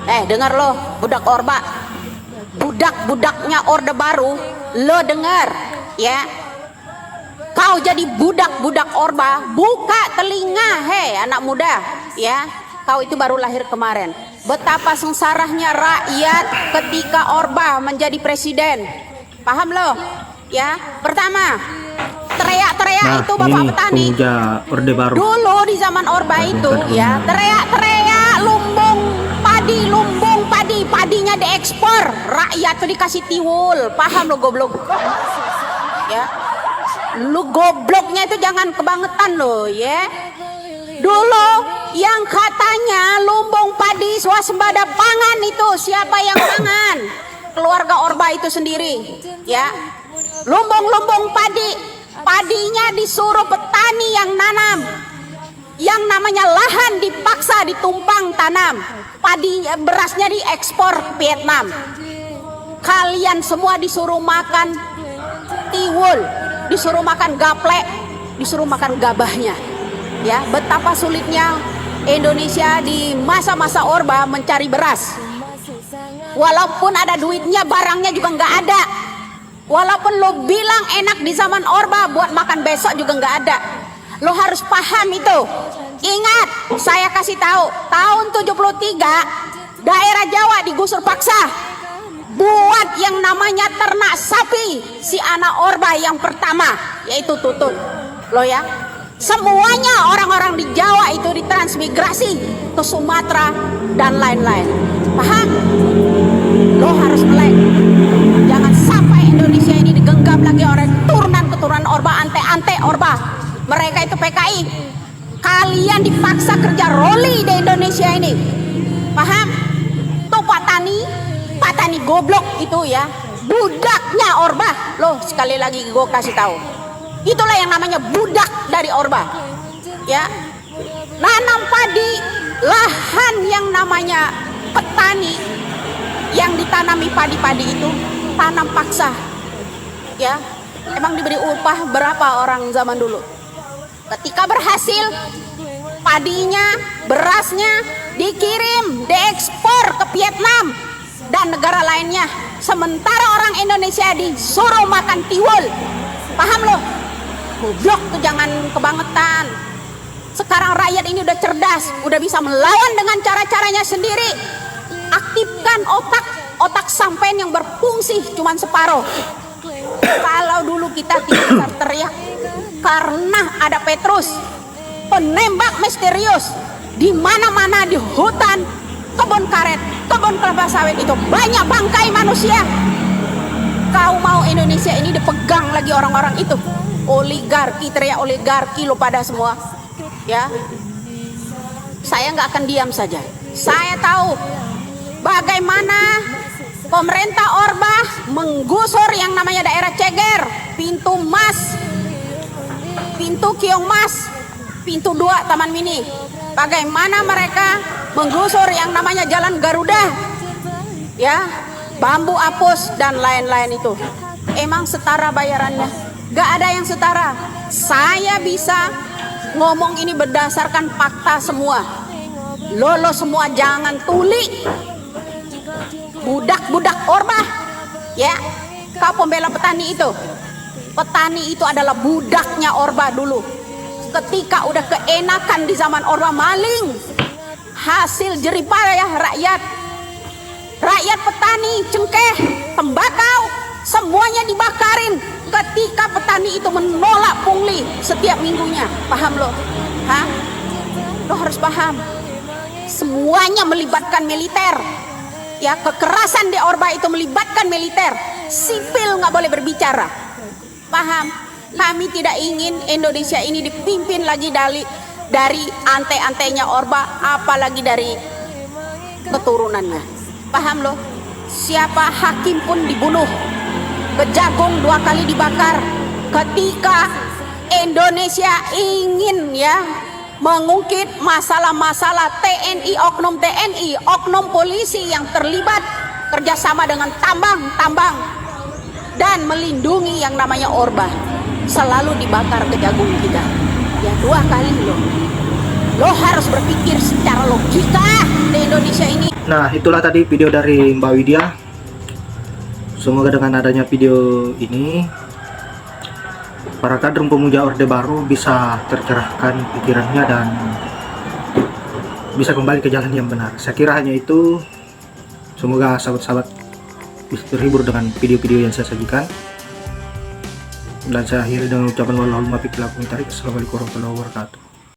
Dengar lo, budak Orba, budak-budaknya Orde Baru, lo dengar ya. Kau jadi budak-budak Orba, buka telinga, anak muda ya. Kau itu baru lahir kemarin. Betapa sengsaranya rakyat ketika Orba menjadi presiden. Paham lo? Ya, pertama teriak-teriak itu Bapak petani. Orde Baru. Dulu di zaman Orba itu ya, teriak-teriak lumbung padi, padinya diekspor, rakyat tuh dikasih tiwul. Paham lo goblok? Ya. Lu gobloknya itu jangan kebangetan lo ya. Dulu yang katanya lumbung padi swasembada pangan itu siapa yang pangan? Keluarga Orba itu sendiri ya. Lumbung padinya disuruh petani yang nanam. Yang namanya lahan dipaksa ditumpang tanam. Berasnya diekspor ke Vietnam. Kalian semua disuruh makan tiwul, disuruh makan gaplek, disuruh makan gabahnya. Ya, betapa sulitnya Indonesia di masa-masa Orba mencari beras. Walaupun ada duitnya, barangnya juga nggak ada. Walaupun lo bilang enak di zaman Orba, buat makan besok juga nggak ada. Lo harus paham itu. Ingat, saya kasih tahu, tahun 73 daerah Jawa digusur paksa. Buat yang namanya ternak sapi, si anak Orba yang pertama, yaitu Tutut. Lo ya, semuanya orang-orang di Jawa itu ditransmigrasi ke Sumatera dan lain-lain. Paham? Lo harus melek. Jangan sampai Indonesia ini digenggam lagi oleh turunan-keturunan Orba, ante-ante Orba. Mereka itu PKI. Kalian dipaksa kerja roli di Indonesia ini. Paham? Tuh Pak Tani goblok itu ya, budaknya Orba. Loh, sekali lagi gue kasih tahu, itulah yang namanya budak dari Orba ya. Nanam padi, lahan yang namanya petani yang ditanami padi-padi itu tanam paksa ya. Emang diberi upah berapa orang zaman dulu? Ketika berhasil, padinya, berasnya dikirim, diekspor ke Vietnam dan negara lainnya. Sementara orang Indonesia disuruh makan tiwul. Paham lo? Goblok tuh, jangan kebangetan. Sekarang rakyat ini udah cerdas, udah bisa melawan dengan cara-caranya sendiri. Aktifkan otak sampean yang berfungsi cuman separuh. Kalau dulu kita tidak teriak karena ada Petrus, penembak misterius, di mana-mana di hutan, kebun karet, kebun kelapa sawit itu banyak bangkai manusia. Kau mau Indonesia ini dipegang lagi orang-orang itu? Oligarki, teriak oligarki lo pada semua ya. Saya nggak akan diam saja. Saya tahu bagaimana pemerintah Orba menggusur yang namanya daerah Ceger, Pintu Mas, Pintu Kiong Mas, Pintu 2 Taman Mini. Bagaimana mereka menggusur yang namanya Jalan Garuda ya, Bambu Apus dan lain-lain itu. Emang setara bayarannya? Gak ada yang setara. Saya bisa ngomong ini berdasarkan fakta semua. Lo semua jangan tuli. Budak-budak Orba ya. Kau pembela petani itu. Petani itu adalah budaknya Orba dulu. Ketika udah keenakan di zaman Orba maling, hasil jeripayah rakyat. Rakyat petani, cengkeh, tembakau, semuanya dibakarin ketika petani itu menolak pungli setiap minggunya. Paham lo? Lo harus paham. Semuanya melibatkan militer. Ya, kekerasan di Orba itu melibatkan militer. Sipil nggak boleh berbicara. Paham? Kami tidak ingin Indonesia ini dipimpin lagi dari ante-antenya Orba, apalagi dari keturunannya. Paham lo? Siapa hakim pun dibunuh, Kejagung 2 kali dibakar. Ketika Indonesia ingin ya mengungkit masalah-masalah TNI, oknum polisi yang terlibat kerjasama dengan tambang dan melindungi yang namanya Orba, selalu dibakar Kejagung kita ya 2 kali loh. Lo harus berpikir secara logika di Indonesia ini. Nah, itulah tadi video dari Mbak Widya. Semoga dengan adanya video ini para kader pemuja Orde Baru bisa tercerahkan pikirannya dan bisa kembali ke jalan yang benar. Saya kira hanya itu. Semoga sahabat-sahabat bisa terhibur dengan video-video yang saya sajikan. Dan saya akhiri dengan ucapan wallahual muwaffiq ila aqwamit thoriq. Assalamualaikum warahmatullahi wabarakatuh.